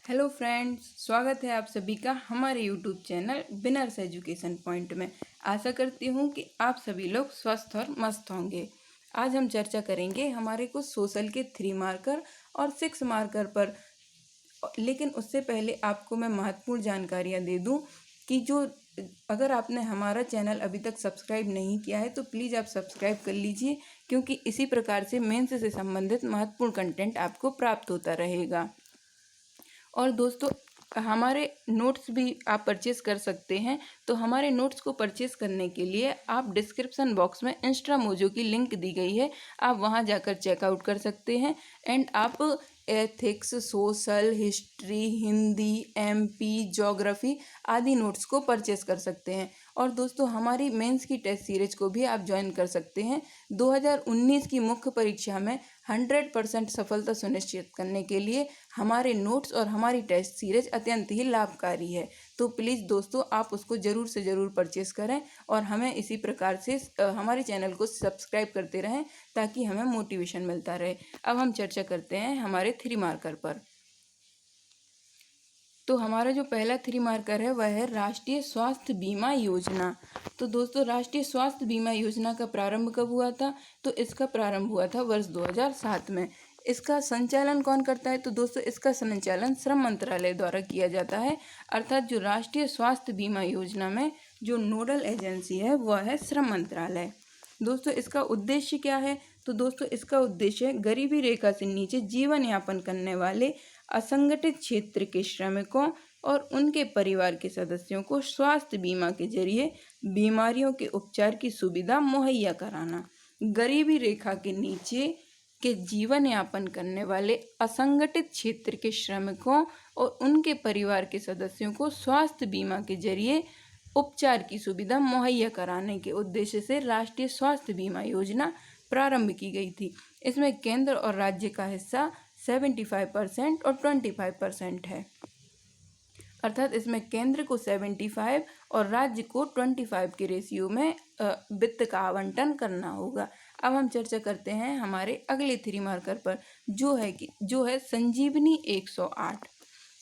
Hello friends, स्वागत है आप सभी का हमारे यूट्यूब चैनल बिनर्स एजुकेशन पॉइंट में। आशा करती हूँ कि आप सभी लोग स्वस्थ और मस्त होंगे। आज हम चर्चा करेंगे हमारे कुछ सोशल के 3 मार्कर और 6 मार्कर पर। लेकिन उससे पहले आपको मैं महत्वपूर्ण जानकारियाँ दे दूँ कि अगर आपने हमारा चैनल अभी तक सब्सक्राइब नहीं किया है तो प्लीज़ आप सब्सक्राइब कर लीजिए, क्योंकि इसी प्रकार से मेंस से संबंधित महत्वपूर्ण कंटेंट आपको प्राप्त होता रहेगा। और दोस्तों, हमारे नोट्स भी आप परचेज़ कर सकते हैं। तो हमारे नोट्स को परचेज़ करने के लिए आप डिस्क्रिप्शन बॉक्स में इंस्टा मोजो की लिंक दी गई है, आप वहां जाकर चेकआउट कर सकते हैं। एंड आप ethics, social, history, Hindi, MP, geography आदि नोट्स को परचेज़ कर सकते हैं। और दोस्तों, हमारी मेंस की टेस्ट सीरीज को भी आप ज्वाइन कर सकते हैं। 2019 की मुख्य परीक्षा में 100% सफलता सुनिश्चित करने के लिए हमारे नोट्स और हमारी टेस्ट सीरीज अत्यंत ही लाभकारी है। तो प्लीज़ दोस्तों, आप उसको ज़रूर से ज़रूर परचेज़ करें और हमें इसी प्रकार से हमारे चैनल को सब्सक्राइब करते रहें, ताकि हमें मोटिवेशन मिलता रहे। अब हम चर्चा करते हैं हमारे 3 मार्कर पर। तो हमारा जो पहला 3 मार्कर है वह है राष्ट्रीय स्वास्थ्य बीमा योजना। तो दोस्तों, राष्ट्रीय स्वास्थ्य बीमा योजना का प्रारंभ कब हुआ था? तो इसका प्रारंभ हुआ था वर्ष 2007 में। इसका संचालन कौन करता है? तो दोस्तों, इसका संचालन श्रम मंत्रालय द्वारा किया जाता है। अर्थात जो राष्ट्रीय स्वास्थ्य बीमा योजना में जो नोडल एजेंसी है वह है श्रम मंत्रालय। दोस्तों, इसका उद्देश्य क्या है? तो दोस्तों, इसका उद्देश्य गरीबी रेखा से नीचे जीवन यापन करने वाले असंगठित क्षेत्र के श्रमिकों और उनके परिवार के सदस्यों को स्वास्थ्य बीमा के जरिए बीमारियों के उपचार की सुविधा मुहैया कराना। गरीबी रेखा के नीचे के जीवन यापन करने वाले असंगठित क्षेत्र के श्रमिकों और उनके परिवार के सदस्यों को स्वास्थ्य बीमा के जरिए उपचार की सुविधा मुहैया कराने के उद्देश्य से राष्ट्रीय स्वास्थ्य बीमा योजना प्रारंभ की गई थी। इसमें केंद्र और राज्य का हिस्सा 75% और 25% है। अर्थात इसमें केंद्र को 75 और राज्य को 25 के रेशियो में वित्त का आवंटन करना होगा। अब हम चर्चा करते हैं हमारे अगले 3 मार्कर पर, जो है संजीवनी 108।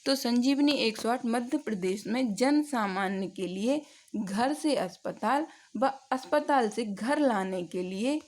तो संजीवनी 108 मध्य प्रदेश में जन सामान्य के लिए घर से अस्पताल व अस्पताल से घर लाने के लिए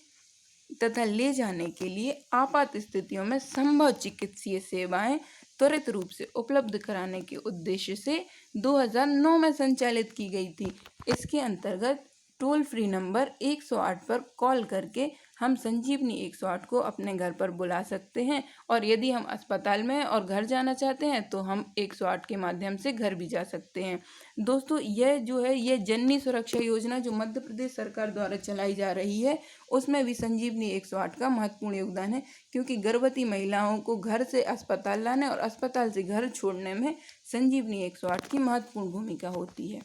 तथा ले जाने के लिए आपात स्थितियों में संभव चिकित्सीय सेवाएं त्वरित रूप से उपलब्ध कराने के उद्देश्य से 2009 में संचालित की गई थी। इसके अंतर्गत टोल फ्री नंबर 108 पर कॉल करके हम संजीवनी 108 को अपने घर पर बुला सकते हैं, और यदि हम अस्पताल में और घर जाना चाहते हैं तो हम 108 के माध्यम से घर भी जा सकते हैं। दोस्तों, यह जननी सुरक्षा योजना जो मध्य प्रदेश सरकार द्वारा चलाई जा रही है, उसमें भी संजीवनी 108 का महत्वपूर्ण योगदान है, क्योंकि गर्भवती महिलाओं को घर से अस्पताल लाने और अस्पताल से घर छोड़ने में संजीवनी 108 की महत्वपूर्ण भूमिका होती है।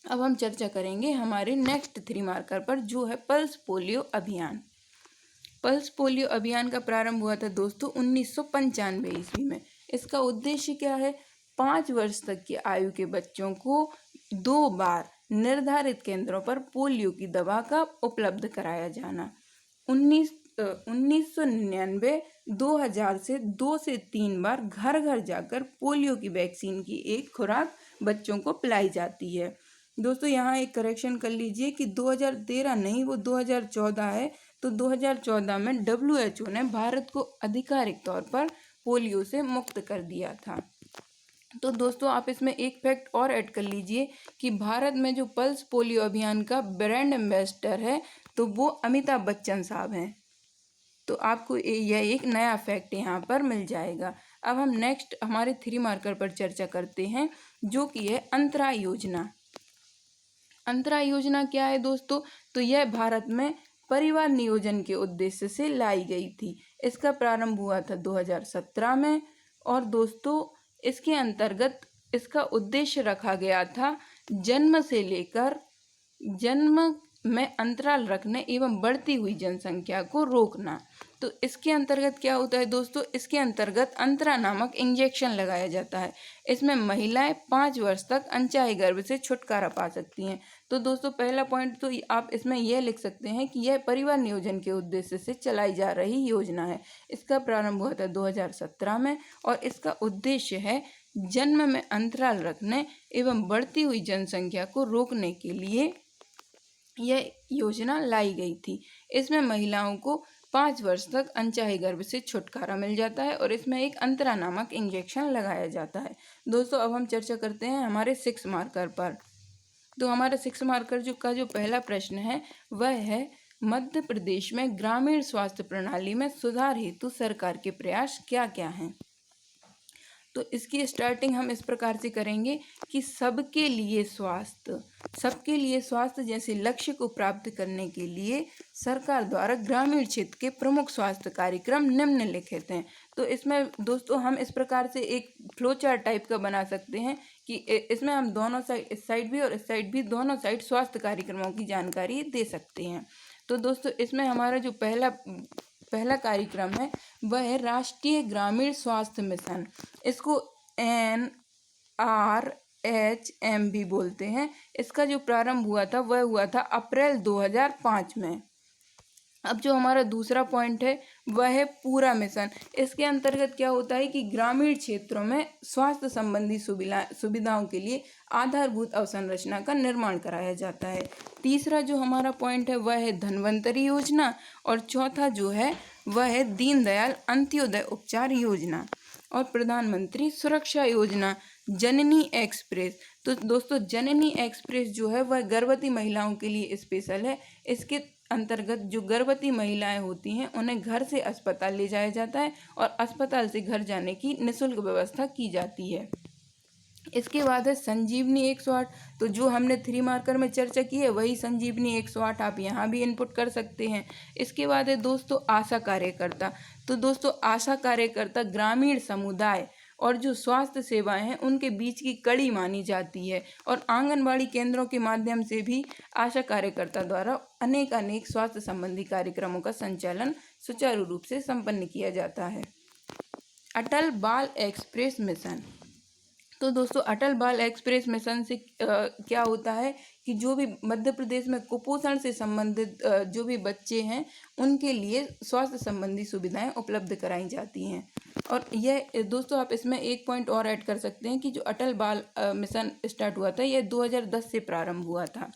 अब हम चर्चा करेंगे हमारे नेक्स्ट 3 मार्कर पर, जो है पल्स पोलियो अभियान। पल्स पोलियो अभियान का प्रारंभ हुआ था दोस्तों 1995 ईस्वी में। इसका उद्देश्य क्या है? 5 वर्ष तक की आयु के बच्चों को 2 बार निर्धारित केंद्रों पर पोलियो की दवा का उपलब्ध कराया जाना। 1999 2000 से 2 से 3 बार घर घर जाकर पोलियो की वैक्सीन की एक खुराक बच्चों को पिलाई जाती है। दोस्तों, यहाँ एक करेक्शन कर लीजिए कि 2013 नहीं, वो 2014 है। तो 2014 में WHO ने भारत को आधिकारिक तौर पर पोलियो से मुक्त कर दिया था। तो दोस्तों, आप इसमें एक फैक्ट और ऐड कर लीजिए कि भारत में जो पल्स पोलियो अभियान का ब्रांड एम्बेसडर है तो वो अमिताभ बच्चन साहब हैं। तो आपको यह एक नया फैक्ट यहाँ पर मिल जाएगा। अब हम नेक्स्ट हमारे 3 मार्कर पर चर्चा करते हैं, जो कि है अंतरा योजना। अंतरा योजना क्या है दोस्तों? तो यह भारत में परिवार नियोजन के उद्देश्य से लाई गई थी। इसका प्रारंभ हुआ था 2017 में, और दोस्तों इसके अंतर्गत इसका उद्देश्य रखा गया था जन्म से लेकर जन्म में अंतराल रखने एवं बढ़ती हुई जनसंख्या को रोकना। तो इसके अंतर्गत क्या होता है दोस्तों, इसके अंतर्गत अंतरा नामक इंजेक्शन लगाया जाता है। इसमें महिलाएं 5 वर्ष तक अनचाहे गर्भ से छुटकारा पा सकती हैं। तो दोस्तों पहला पॉइंट तो आप इसमें यह लिख सकते हैं कि यह परिवार नियोजन के उद्देश्य से चलाई जा रही योजना है। इसका प्रारंभ हुआ था 2017 में और इसका उद्देश्य है जन्म में अंतराल रखने एवं बढ़ती हुई जनसंख्या को रोकने के लिए यह योजना लाई गई थी। इसमें महिलाओं को 5 वर्ष तक अनचाहे गर्भ से छुटकारा मिल जाता है और इसमें एक अंतरा नामक इंजेक्शन लगाया जाता है। दोस्तों अब हम चर्चा करते हैं हमारे 6 मार्कर पर। तो हमारा 6 मार्कर जो पहला प्रश्न है वह है मध्य प्रदेश में ग्रामीण स्वास्थ्य प्रणाली में सुधार हेतु सरकार के प्रयास क्या क्या हैं। तो इसकी स्टार्टिंग हम इस प्रकार से करेंगे कि सबके लिए स्वास्थ्य जैसे लक्ष्य को प्राप्त करने के लिए सरकार द्वारा ग्रामीण क्षेत्र के प्रमुख स्वास्थ्य कार्यक्रम निम्नलिखित हैं। तो इसमें दोस्तों हम इस प्रकार से एक फ्लो चार्ट टाइप का बना सकते हैं कि इसमें हम दोनों साइड, इस साइड भी और इस साइड भी, दोनों साइड स्वास्थ्य कार्यक्रमों की जानकारी दे सकते हैं। तो दोस्तों इसमें हमारा जो पहला कार्यक्रम है वह है राष्ट्रीय ग्रामीण स्वास्थ्य मिशन। इसको NRHM भी बोलते हैं। इसका जो प्रारंभ हुआ था वह हुआ था अप्रैल 2005 में। अब जो हमारा दूसरा पॉइंट है वह है पूरा मिशन। इसके अंतर्गत क्या होता है कि ग्रामीण क्षेत्रों में स्वास्थ्य संबंधी सुविधाओं के लिए आधारभूत अवसंरचना का निर्माण कराया जाता है। तीसरा जो हमारा पॉइंट है वह है धन्वंतरी योजना और चौथा जो है वह है दीनदयाल अंत्योदय उपचार योजना और प्रधानमंत्री सुरक्षा योजना जननी एक्सप्रेस। तो दोस्तों जननी एक्सप्रेस जो है वह गर्भवती महिलाओं के लिए स्पेशल है। इसके अंतर्गत जो गर्भवती महिलाएं होती हैं उन्हें घर से अस्पताल ले जाया जाता है और अस्पताल से घर जाने की निःशुल्क व्यवस्था की जाती है। इसके बाद है संजीवनी 108। तो जो हमने 3 मार्कर में चर्चा की है वही संजीवनी 108 आप यहाँ भी इनपुट कर सकते हैं। इसके बाद है दोस्तों आशा कार्यकर्ता। तो दोस्तों आशा कार्यकर्ता ग्रामीण समुदाय और जो स्वास्थ्य सेवाएं हैं उनके बीच की कड़ी मानी जाती है और आंगनबाड़ी केंद्रों के माध्यम से भी आशा कार्यकर्ता द्वारा अनेक स्वास्थ्य संबंधी कार्यक्रमों का संचालन सुचारू रूप से संपन्न किया जाता है। अटल बाल एक्सप्रेस मिशन। तो दोस्तों अटल बाल एक्सप्रेस मिशन से क्या होता है कि जो भी मध्य प्रदेश में कुपोषण से संबंधित जो भी बच्चे हैं उनके लिए स्वास्थ्य संबंधी सुविधाएं उपलब्ध कराई जाती हैं। और यह दोस्तों आप इसमें एक पॉइंट और ऐड कर सकते हैं कि जो अटल बाल मिशन स्टार्ट हुआ था यह 2010 से प्रारंभ हुआ था।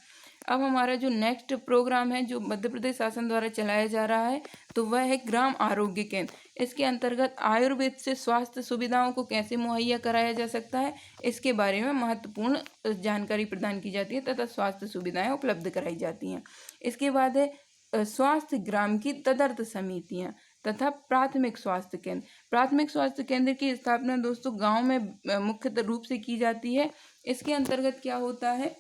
अब हमारा जो नेक्स्ट प्रोग्राम है जो मध्य प्रदेश शासन द्वारा चलाया जा रहा है तो वह है ग्राम आरोग्य केंद्र। इसके अंतर्गत आयुर्वेद से स्वास्थ्य सुविधाओं को कैसे मुहैया कराया जा सकता है इसके बारे में महत्वपूर्ण जानकारी प्रदान की जाती है तथा स्वास्थ्य सुविधाएं उपलब्ध कराई जाती हैं। इसके बाद है स्वास्थ्य ग्राम की तदर्थ समितियां तथा प्राथमिक स्वास्थ्य केंद्र। प्राथमिक स्वास्थ्य केंद्र की स्थापना दोस्तों गाँव में मुख्य रूप से की जाती है। इसके अंतर्गत क्या होता है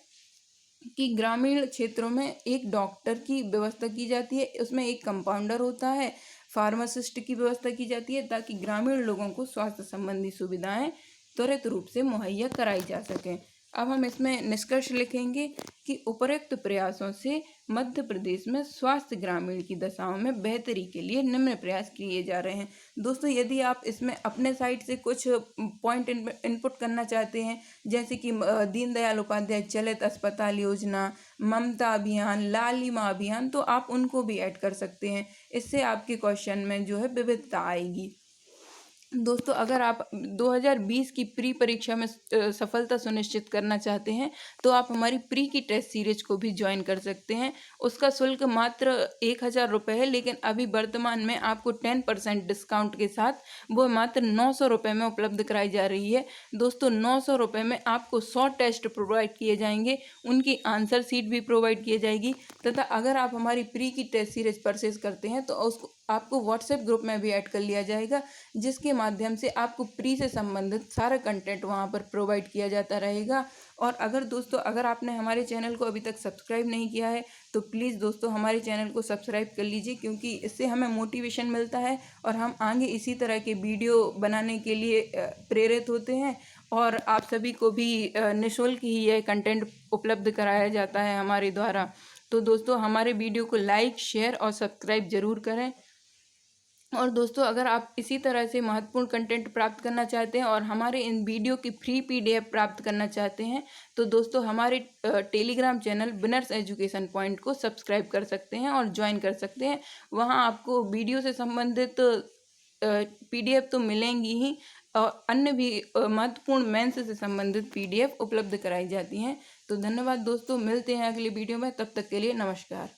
कि ग्रामीण क्षेत्रों में एक डॉक्टर की व्यवस्था की जाती है, उसमें एक कंपाउंडर होता है, फार्मासिस्ट की व्यवस्था की जाती है ताकि ग्रामीण लोगों को स्वास्थ्य संबंधी सुविधाएं त्वरित रूप से मुहैया कराई जा सकें। अब हम इसमें निष्कर्ष लिखेंगे कि उपरोक्त प्रयासों से मध्य प्रदेश में स्वास्थ्य ग्रामीण की दशाओं में बेहतरी के लिए निम्न प्रयास किए जा रहे हैं। दोस्तों यदि आप इसमें अपने साइड से कुछ पॉइंट इनपुट करना चाहते हैं जैसे कि दीनदयाल उपाध्याय चलित अस्पताल योजना, ममता अभियान, लालिमा अभियान, तो आप उनको भी ऐड कर सकते हैं। इससे आपके क्वेश्चन में जो है विविधता आएगी। दोस्तों अगर आप 2020 की प्री परीक्षा में सफलता सुनिश्चित करना चाहते हैं तो आप हमारी प्री की टेस्ट सीरीज को भी ज्वाइन कर सकते हैं। उसका शुल्क मात्र 1000 रुपये है, लेकिन अभी वर्तमान में आपको 10% डिस्काउंट के साथ वो मात्र 900 रुपये में उपलब्ध कराई जा रही है। दोस्तों 900 रुपये में आपको 100 टेस्ट प्रोवाइड किए जाएंगे, उनकी आंसर सीट भी प्रोवाइड की जाएगी तथा अगर आप हमारी प्री की टेस्ट सीरीज परचेज करते हैं तो उसको आपको व्हाट्सएप ग्रुप में भी ऐड कर लिया जाएगा, जिसके माध्यम से आपको प्री से संबंधित सारा कंटेंट वहां पर प्रोवाइड किया जाता रहेगा। और अगर दोस्तों अगर आपने हमारे चैनल को अभी तक सब्सक्राइब नहीं किया है तो प्लीज़ दोस्तों हमारे चैनल को सब्सक्राइब कर लीजिए, क्योंकि इससे हमें मोटिवेशन मिलता है और हम आगे इसी तरह के वीडियो बनाने के लिए प्रेरित होते हैं और आप सभी को भी निःशुल्क ही यह कंटेंट उपलब्ध कराया जाता है हमारे द्वारा। तो दोस्तों हमारे वीडियो को लाइक, शेयर और सब्सक्राइब ज़रूर करें। और दोस्तों अगर आप इसी तरह से महत्वपूर्ण कंटेंट प्राप्त करना चाहते हैं और हमारे इन वीडियो की फ्री PDF प्राप्त करना चाहते हैं तो दोस्तों हमारे Telegram channel winners education point को सब्सक्राइब कर सकते हैं और ज्वाइन कर सकते हैं। वहां आपको वीडियो से संबंधित PDF तो मिलेंगी ही और अन्य भी महत्वपूर्ण मेंस से संबंधित PDF उपलब्ध कराई जाती हैं। तो धन्यवाद दोस्तों, मिलते हैं अगली वीडियो में, तब तक के लिए नमस्कार।